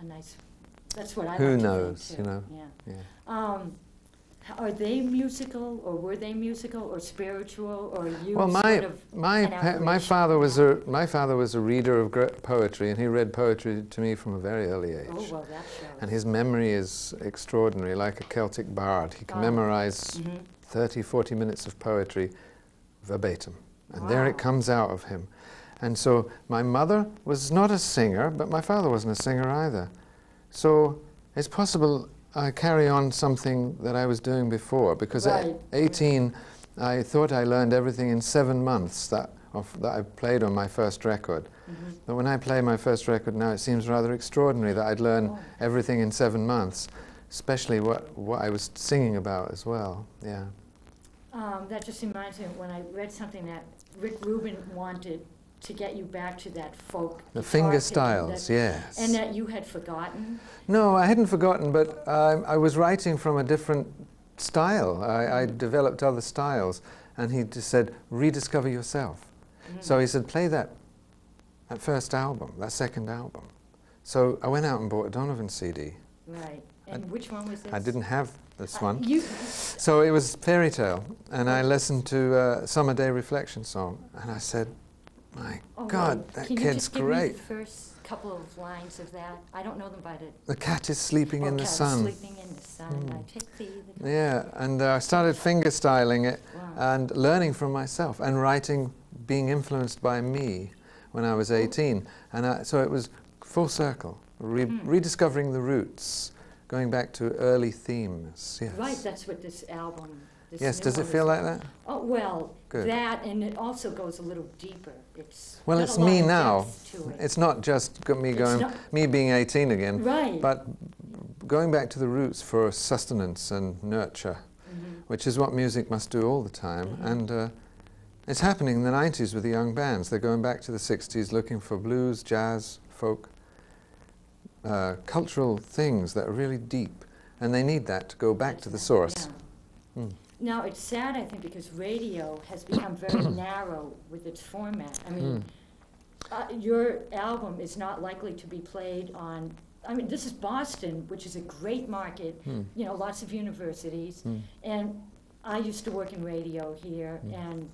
a nice, that's what I like Who to knows, think, you too. know? Yeah. Are they musical, or were they musical, or spiritual, or you Well, sort of my father was a reader of poetry, and he read poetry to me from a very early age. Oh, well, that shows. And his memory is extraordinary, like a Celtic bard. He can memorize 30, 40 minutes of poetry verbatim, and there it comes out of him. And so my mother was not a singer, but my father wasn't a singer either. So it's possible I carry on something that I was doing before, because at 18 I thought I learned everything in 7 months that I played on my first record. But when I play my first record now, it seems rather extraordinary that I'd learn everything in 7 months, especially what I was singing about as well. Yeah. That just reminds me of when I read something that Rick Rubin wanted to get you back to that folk The finger styles, yes. And that you had forgotten? No, I hadn't forgotten, but I was writing from a different style. I developed other styles, and he just said, rediscover yourself. So he said, play that first album, that second album. So I went out and bought a Donovan CD. Right. And which one was this? I didn't have this one. So it was Fairy Tale, and I listened to Summer Day Reflection Song, and I said, my God, that kid's great. Can you just give me the first couple of lines of that? I don't know them by the cat is sleeping in the sun. Sleeping in the sun. I take thee. Yeah, and I started finger styling it and learning from myself and writing, being influenced by me when I was 18. And so it was full circle, rediscovering the roots, going back to early themes. Yes. Right, that's what this album. Yes, does it feel like that? Oh, well, good. That, and it also goes a little deeper. Well, it's me now. It's not just me being 18 again, but going back to the roots for sustenance and nurture, which is what music must do all the time. And it's happening in the 90s with the young bands. They're going back to the 60s looking for blues, jazz, folk, cultural things that are really deep. And they need that to go back to the source. Yeah. Now, it's sad, I think, because radio has become very narrow with its format. I mean, your album is not likely to be played on, I mean, this is Boston, which is a great market, you know, lots of universities. And I used to work in radio here, and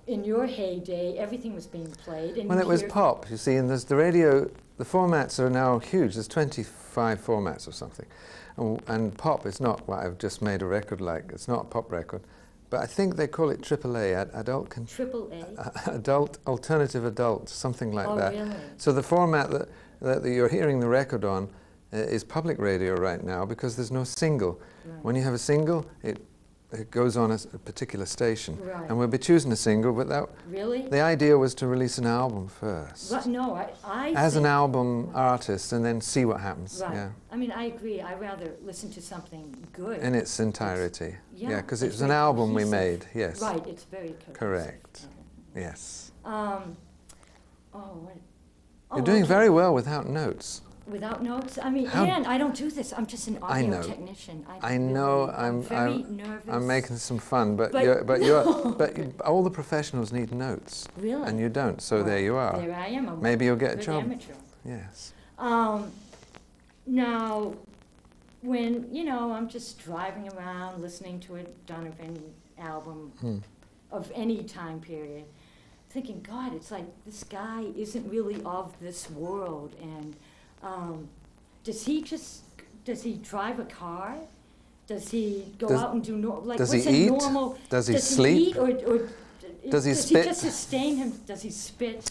in your heyday, everything was being played. And well, it was pop, you see, and there's the radio, the formats are now huge. There's 25 formats or something. And pop is not what I've just made a record like. It's not a pop record. But I think they call it AAA, adult, alternative adult, something like that. Really? So the format that you're hearing the record on is public radio right now, because there's no single. Right. When you have a single, it goes on a particular station. Right. And we'll be choosing a single, but the idea was to release an album first. But no, as an album artist, and then see what happens. Right. Yeah. I mean, I agree. I rather listen to something good. In its entirety. Yeah, because it's an album we made, yes. Right, it's very cohesive. Correct. Yes. You're doing very well without notes. Without notes? I mean, and I don't do this. I'm just an audio technician. I know. I'm very nervous. I'm making some fun, but all the professionals need notes. Really? And you don't. So there you are. There I am. Maybe you'll get a job. Amateur. Yes. Now, when I'm just driving around listening to a Donovan album of any time period, thinking, God, it's like this guy isn't really of this world, and does he drive a car? Does he go out and do does he eat? Does he sleep? Or does he spit? Does he just sustain him? Does he spit?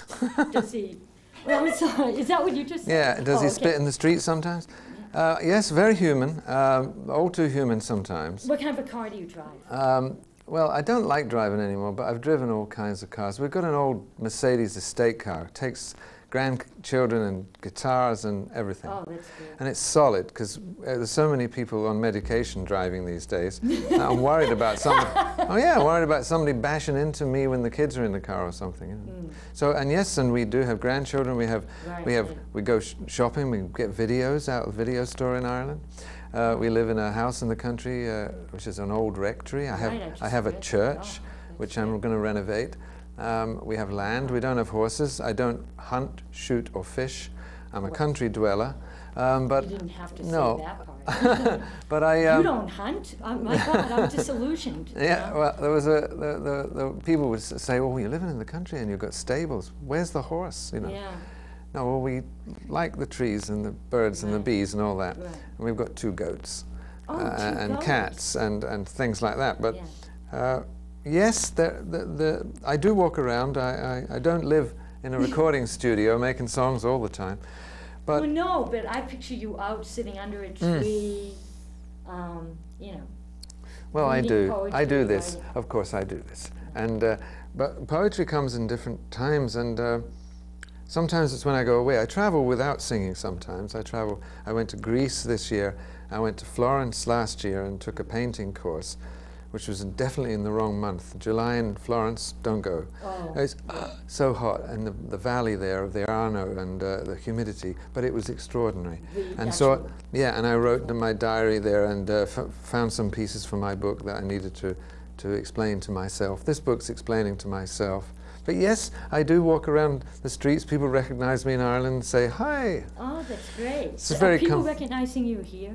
Does he? Well, I'm sorry. Is that what you just said? Yeah. Does he spit in the street sometimes? Yes, very human. All too human sometimes. What kind of a car do you drive? Well, I don't like driving anymore, but I've driven all kinds of cars. We've got an old Mercedes estate car. It takes grandchildren and guitars and everything. Oh, that's good. And it's solid, because there's so many people on medication driving these days. I'm worried about somebody bashing into me when the kids are in the car or something. So, and yes, and we do have grandchildren. We go shopping. We get videos out of the video store in Ireland. We live in a house in the country, which is an old rectory. I have a church, which I'm going to renovate. We have land. We don't have horses. I don't hunt, shoot, or fish. I'm a country dweller. But you didn't have to no. say that part. But I. You don't hunt? My God, I'm disillusioned. Yeah, you know? well, there was the people would say, "Oh, you're living in the country and you've got stables. Where's the horse?" You know. Yeah. No, well, we like the trees and the birds and the bees and all that. Right. And we've got 2 goats. Oh, 2 and goats. cats and things like that. But Yeah. yes, I do walk around. I don't live in a recording studio making songs all the time. But Well, no, but I picture you out sitting under a tree, you know. well, I reading do. I do poetry, this. writing. Of course, I do this. And but poetry comes in different times, and sometimes it's when I go away. I travel without singing sometimes. I went to Greece this year. I went to Florence last year and took a painting course, which was definitely in the wrong month. July in Florence, don't go. Oh. It's so hot, and the valley there of the Arno and the humidity, but it was extraordinary. And so, yeah, and I wrote in my diary there and found some pieces for my book that I needed to explain to myself. This book's explaining to myself. But yes, I do walk around the streets. People recognize me in Ireland and say, "Hi." Oh, that's great. It's So very are people recognizing you here?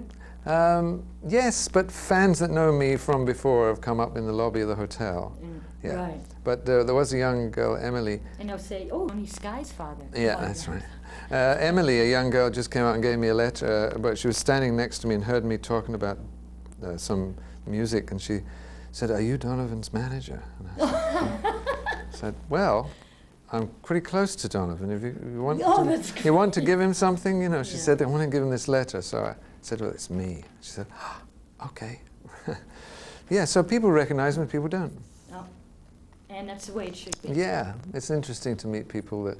Yes, but fans that know me from before have come up in the lobby of the hotel. Yeah. Right. But there was a young girl, Emily. And they'll say, "Oh, Tony Sky's father." Yeah, Oh, that's right. Emily, a young girl, just came out and gave me a letter, but she was standing next to me and heard me talking about some music, and she said, "Are you Donovan's manager?" And I said, "Well, I'm pretty close to Donovan. If you want, you want to give him something, you know." She said, "I want to give him this letter." So I said, "Well, it's me." She said, "Oh, okay." Yeah, so people recognize me, people don't. Oh. And that's the way it should be. Yeah, it's interesting to meet people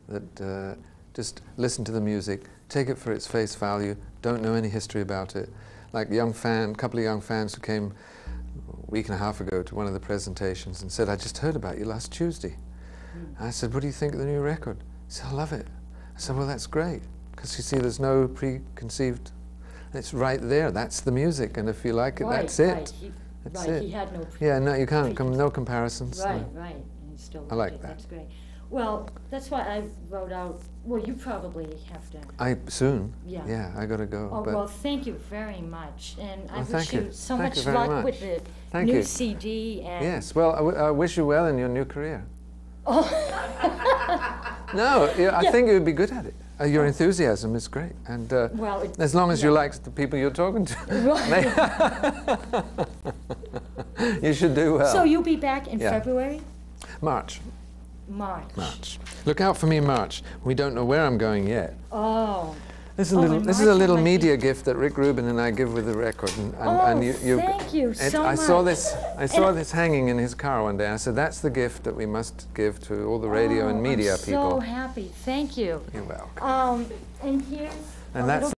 that just listen to the music, take it for its face value, don't know any history about it. Like a couple of young fans who came a week and a half ago to one of the presentations and said, "I just heard about you last Tuesday." I said, "What do you think of the new record?" He said, "I love it." I said, "Well, that's great, because you see there's no preconceived, it's right there, that's the music, and if you like it, that's it. That's it." He had no Yeah, no, you can't, no comparisons. Right, no. right. And he still I like liked it. that. That's great. Well, that's why I wrote out, well, you probably have to. Soon. Yeah. Yeah, I gotta go. Oh, but well, thank you very much. And I Well, wish thank you you. so Thank much you very luck much. with the Thank new you. CD. And Yes, well, I wish you well in your new career. Oh. No, I think you would be good at it. Your enthusiasm is great, and Well, as long as you like the people you're talking to, you should do well. So you'll be back in February? March. March. Look out for me in March. We don't know where I'm going yet. Oh. This is a little media gift that Rick Rubin and I give with the record. And you, thank you so much. I saw this hanging in his car one day. I said, "That's the gift that we must give to all the radio and media people." I'm so happy. Thank you. You're welcome. And here's And that's